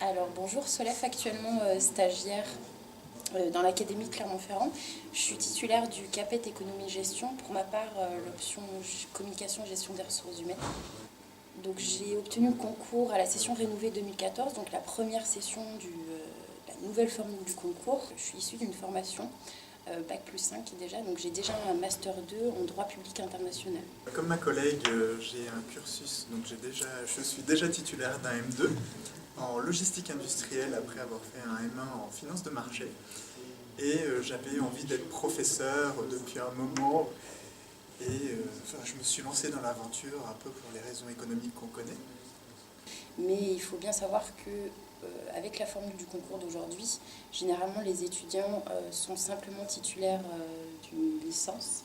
Alors bonjour, Solève, actuellement stagiaire dans l'Académie de Clermont-Ferrand. Je suis titulaire du CAPET Économie-Gestion, pour ma part l'option Communication et Gestion des ressources humaines. Donc j'ai obtenu le concours à la session rénovée 2014, donc la première session de la nouvelle formule du concours. Je suis issue d'une formation Bac plus 5 déjà, donc j'ai déjà un Master 2 en droit public international. Comme ma collègue, j'ai un cursus, donc je suis déjà titulaire d'un M2 en logistique industrielle après avoir fait un M1 en finance de marché. Et j'avais envie d'être professeur depuis un moment. Et je me suis lancé dans l'aventure un peu pour les raisons économiques qu'on connaît. Mais il faut bien savoir que avec la formule du concours d'aujourd'hui, généralement les étudiants sont simplement titulaires d'une licence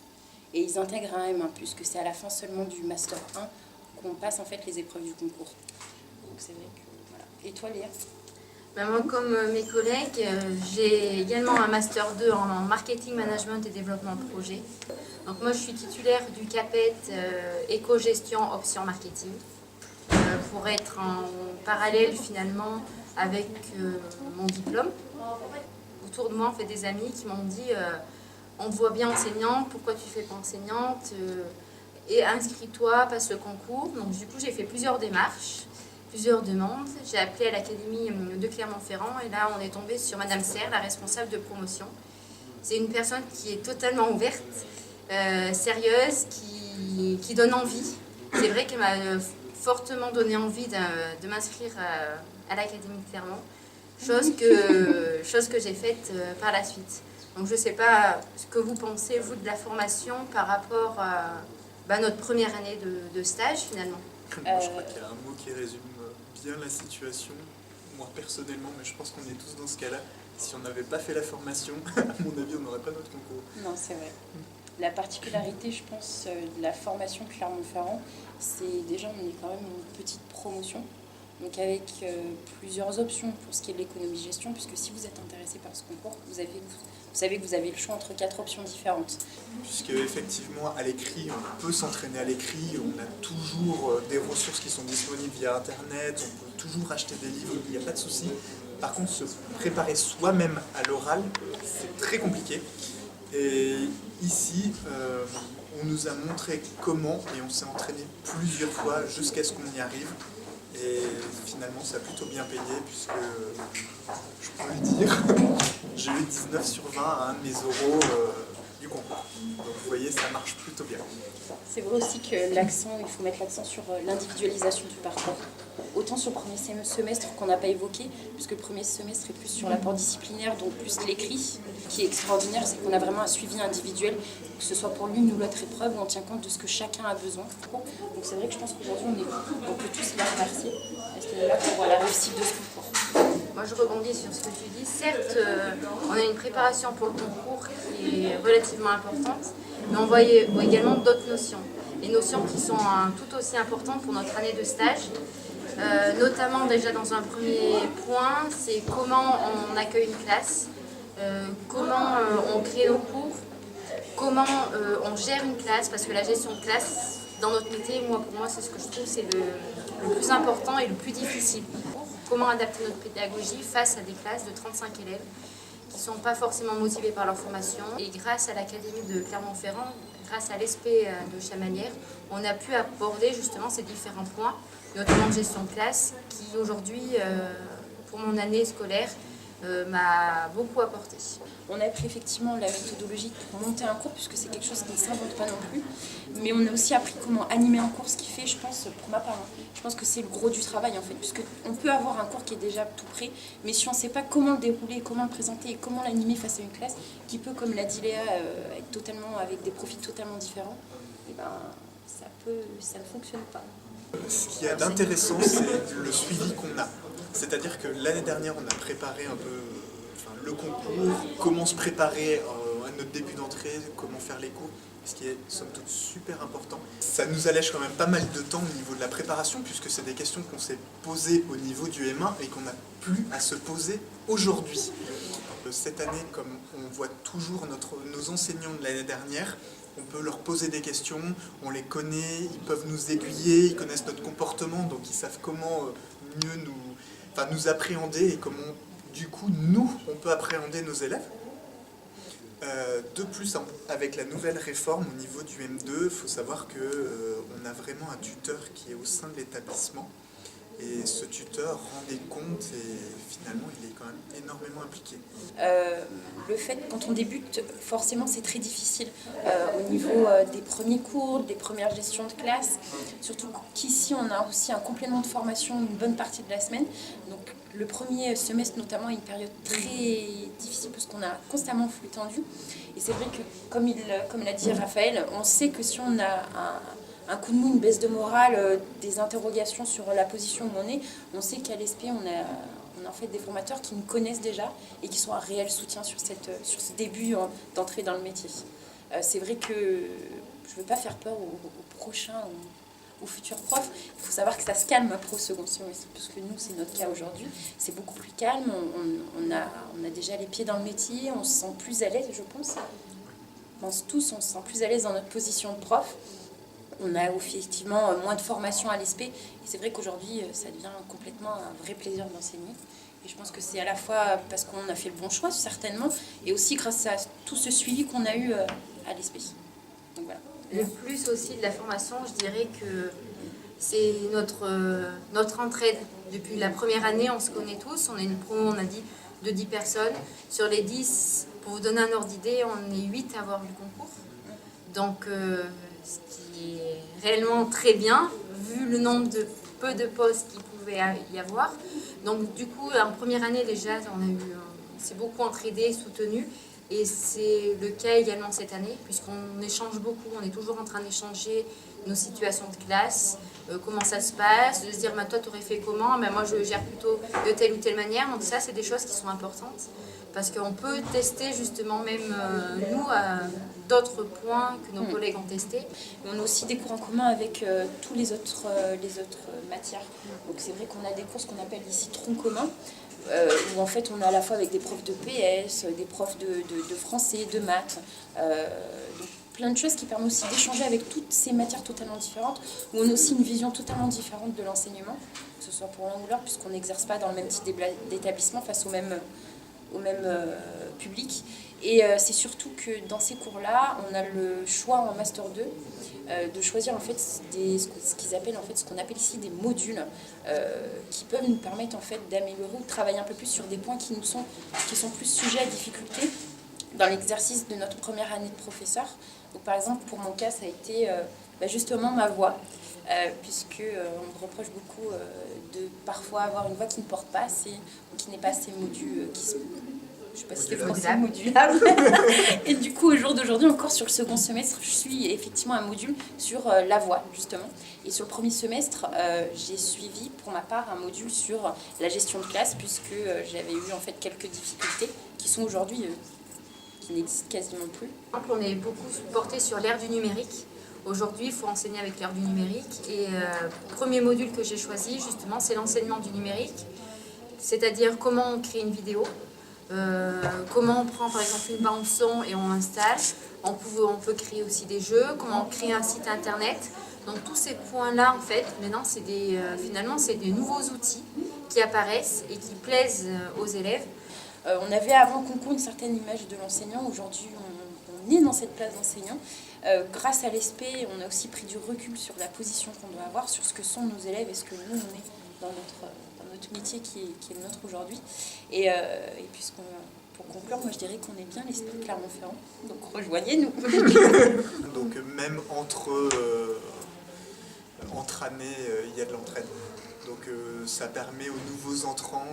et ils intègrent un M1 puisque c'est à la fin seulement du Master 1 qu'on passe en fait les épreuves du concours. Donc c'est vrai que voilà. Et toi Léa? Moi, comme mes collègues, j'ai également un Master 2 en marketing, management et développement de projet. Donc moi, je suis titulaire du CAPET éco-gestion option marketing pour être en parallèle finalement avec mon diplôme. Autour de moi, on fait des amis qui m'ont dit on te voit bien enseignante, pourquoi tu ne fais pas enseignante et inscris-toi, passe le concours. Donc du coup, j'ai fait plusieurs démarches. Plusieurs demandes. J'ai appelé à l'Académie de Clermont-Ferrand et là on est tombé sur Madame Serre, la responsable de promotion. C'est une personne qui est totalement ouverte, sérieuse, qui donne envie. C'est vrai qu'elle m'a fortement donné envie de m'inscrire à l'Académie de Clermont, chose que j'ai faite par la suite. Donc je ne sais pas ce que vous pensez, vous, de la formation par rapport à notre première année de stage finalement. Moi, je crois qu'il y a un mot qui résume bien la situation, moi personnellement, mais je pense qu'on est tous dans ce cas-là. Si on n'avait pas fait la formation, à mon avis, on n'aurait pas notre concours. Non, c'est vrai. La particularité, je pense, de la formation Clermont-Ferrand, c'est déjà on est quand même une petite promotion, donc avec plusieurs options pour ce qui est de l'économie-gestion, puisque si vous êtes intéressé par ce concours, vous savez que vous avez le choix entre 4 options différentes. Puisque effectivement, à l'écrit, on peut s'entraîner à l'écrit, on a toujours des ressources qui sont disponibles via Internet, on peut toujours acheter des livres, il n'y a pas de souci. Par contre, se préparer soi-même à l'oral, c'est très compliqué. Et ici, on nous a montré comment, et on s'est entraîné plusieurs fois jusqu'à ce qu'on y arrive. Et finalement, ça a plutôt bien payé, puisque, je peux le dire, j'ai eu 19 sur 20 à un de mes oraux du concours. Donc vous voyez, ça marche plutôt bien. C'est vrai aussi que il faut mettre l'accent sur l'individualisation du parcours. Autant sur le premier semestre qu'on n'a pas évoqué, puisque le premier semestre est plus sur l'apport disciplinaire, donc plus l'écrit. Ce qui est extraordinaire, c'est qu'on a vraiment un suivi individuel, que ce soit pour l'une ou l'autre épreuve, où on tient compte de ce que chacun a besoin. Donc c'est vrai que je pense qu'aujourd'hui, on peut tous les remercier à ce niveau-là pour la réussite de ce concours. Moi, je rebondis sur ce que tu dis. Certes, on a une préparation pour le concours qui est relativement importante, mais on voit également d'autres notions. Les notions qui sont tout aussi importantes pour notre année de stage, notamment déjà dans un premier point, c'est comment on accueille une classe, comment on crée nos cours, comment on gère une classe, parce que la gestion de classe, dans notre métier, pour moi, c'est ce que je trouve c'est le plus important et le plus difficile. Comment adapter notre pédagogie face à des classes de 35 élèves qui ne sont pas forcément motivés par leur formation. Et grâce à l'Académie de Clermont-Ferrand, grâce à l'ESP de Chamalières, on a pu aborder justement ces différents points, notamment de gestion de classe, qui aujourd'hui, pour mon année scolaire, m'a beaucoup apporté. On a appris effectivement la méthodologie pour monter un cours, puisque c'est quelque chose qui ne s'invente pas non plus. Mais on a aussi appris comment animer un cours, ce qui fait, je pense, pour ma part, je pense que c'est le gros du travail en fait, puisqu'on peut avoir un cours qui est déjà tout prêt, mais si on ne sait pas comment le dérouler, comment le présenter et comment l'animer face à une classe, qui peut, comme l'a dit Léa, être totalement avec des profils totalement différents, et ça ne fonctionne pas. Ce qu'il y a d'intéressant, c'est le suivi qu'on a. C'est-à-dire que l'année dernière, on a préparé un peu le concours, comment se préparer à notre début d'entrée, comment faire les cours, ce qui est somme toute super important. Ça nous allège quand même pas mal de temps au niveau de la préparation, puisque c'est des questions qu'on s'est posées au niveau du M1 et qu'on n'a plus à se poser aujourd'hui. Cette année, comme on voit toujours nos enseignants de l'année dernière, on peut leur poser des questions, on les connaît, ils peuvent nous aiguiller, ils connaissent notre comportement, donc ils savent comment mieux nous appréhender et comment, du coup, nous, on peut appréhender nos élèves. De plus, avec la nouvelle réforme au niveau du M2, il faut savoir qu'on a vraiment un tuteur qui est au sein de l'établissement. Et ce tuteur rend des comptes et finalement, il est quand même énormément impliqué. Le fait, quand on débute, forcément, c'est très difficile au niveau des premiers cours, des premières gestions de classe. Surtout qu'ici, on a aussi un complément de formation une bonne partie de la semaine. Donc, le premier semestre, notamment, est une période très difficile parce qu'on a constamment flux tendu. Et c'est vrai que, comme l'a dit Raphaël, on sait que si on a un coup de mou, une baisse de morale, des interrogations sur la position où on est, on sait qu'à l'ESP, on a en fait des formateurs qui nous connaissent déjà et qui sont un réel soutien sur ce début d'entrée dans le métier. C'est vrai que je ne veux pas faire peur aux prochains, aux futurs profs. Il faut savoir que ça se calme après au second semestre, parce que nous, c'est notre cas aujourd'hui. C'est beaucoup plus calme, on a déjà les pieds dans le métier, on se sent plus à l'aise, je pense. On se sent plus à l'aise dans notre position de prof. On a effectivement moins de formation à l'ESP. Et c'est vrai qu'aujourd'hui, ça devient complètement un vrai plaisir d'enseigner. Et je pense que c'est à la fois parce qu'on a fait le bon choix, certainement, et aussi grâce à tout ce suivi qu'on a eu à l'ESP. Donc voilà. Le plus aussi de la formation, je dirais que c'est notre entraide. Depuis la première année, on se connaît tous. On est une promo, on a dit, de 10 personnes. Sur les 10, pour vous donner un ordre d'idée, on est 8 à avoir eu le concours. Donc, ce qui est réellement très bien, vu le nombre de peu de postes qu'il pouvait y avoir. Donc, du coup, en première année, déjà, on s'est beaucoup entraidé, soutenu. Et c'est le cas également cette année, puisqu'on échange beaucoup, on est toujours en train d'échanger nos situations de classe, comment ça se passe, de se dire, toi, tu aurais fait comment, moi, je gère plutôt de telle ou telle manière. Donc ça, c'est des choses qui sont importantes, parce qu'on peut tester justement même nous à d'autres points que nos collègues ont testés. On a aussi des cours en commun avec tous les autres matières. Donc c'est vrai qu'on a des cours, ce qu'on appelle ici troncs communs, où en fait on est à la fois avec des profs de PS, des profs de français, de maths, donc plein de choses qui permettent aussi d'échanger avec toutes ces matières totalement différentes, où on a aussi une vision totalement différente de l'enseignement, que ce soit pour l'un ou l'autre, puisqu'on n'exerce pas dans le même type d'établissement face au même public. Et c'est surtout que dans ces cours-là, on a le choix en Master 2 de choisir en fait ce qu'on appelle ici des modules qui peuvent nous permettre en fait d'améliorer ou de travailler un peu plus sur des points qui sont plus sujets à difficulté dans l'exercice de notre première année de professeur. Donc par exemple, pour mon cas, ça a été justement ma voix, puisque on me reproche beaucoup de parfois avoir une voix qui ne porte pas assez, ou qui n'est pas assez je ne sais pas si c'est français, modulable. Et du coup, au jour d'aujourd'hui, encore sur le second semestre, je suis effectivement un module sur la voix, justement. Et sur le premier semestre, j'ai suivi, pour ma part, un module sur la gestion de classe, puisque j'avais eu en fait quelques difficultés qui sont aujourd'hui, qui n'existent quasiment plus. On est beaucoup porté sur l'ère du numérique. Aujourd'hui, il faut enseigner avec l'ère du numérique. Et le premier module que j'ai choisi, justement, c'est l'enseignement du numérique. C'est-à-dire comment on crée une vidéo. Comment on prend par exemple une bande son et on installe. On peut créer aussi des jeux, comment on crée un site internet. Donc tous ces points-là, en fait, maintenant, finalement, c'est des nouveaux outils qui apparaissent et qui plaisent aux élèves. On avait avant le concours une certaine image de l'enseignant. Aujourd'hui, on est dans cette place d'enseignant. Grâce à l'ESP, on a aussi pris du recul sur la position qu'on doit avoir, sur ce que sont nos élèves et ce que nous, on est dans notre métier qui est le nôtre aujourd'hui. Et pour conclure, moi je dirais qu'on est bien l'ESP de Clermont-Ferrand, donc rejoignez-nous. Donc même entre années, il y a de l'entraide. Donc ça permet aux nouveaux entrants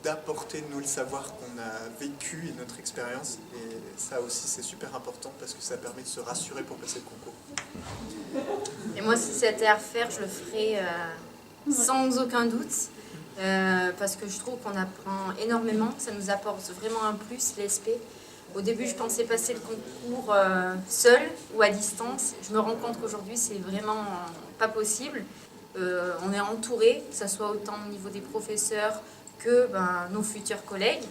d'apporter nous le savoir qu'on a vécu et notre expérience. Et ça aussi c'est super important parce que ça permet de se rassurer pour passer le concours. Et moi si c'était à refaire, je le ferais sans aucun doute. Parce que je trouve qu'on apprend énormément, ça nous apporte vraiment un plus, l'ESP. Au début, je pensais passer le concours seul ou à distance. Je me rends compte qu'aujourd'hui, c'est vraiment pas possible. On est entouré, que ce soit autant au niveau des professeurs que nos futurs collègues.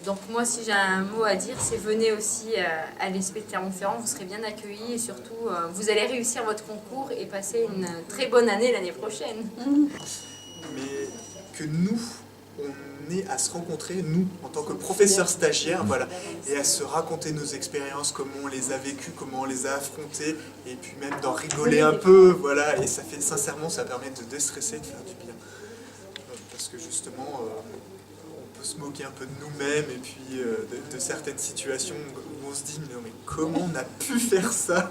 Donc moi, si j'ai un mot à dire, c'est venez aussi à l'ESP de Clermont-Ferrand, vous serez bien accueillis et surtout, vous allez réussir votre concours et passer une très bonne année l'année prochaine. Mais que nous, on est à se rencontrer, nous, en tant que professeurs stagiaires, voilà, et à se raconter nos expériences, comment on les a vécues, comment on les a affrontées, et puis même d'en rigoler un peu, voilà, et ça fait, sincèrement, ça permet de déstresser, de faire du bien. Parce que justement, on peut se moquer un peu de nous-mêmes, et puis de certaines situations où on se dit, mais comment on a pu faire ça?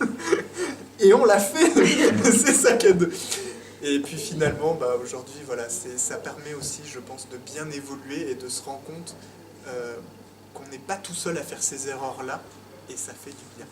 Et on l'a fait. C'est ça qu'il y a de... Et puis finalement, aujourd'hui, voilà, ça permet aussi, je pense, de bien évoluer et de se rendre compte qu'on n'est pas tout seul à faire ces erreurs-là, et ça fait du bien.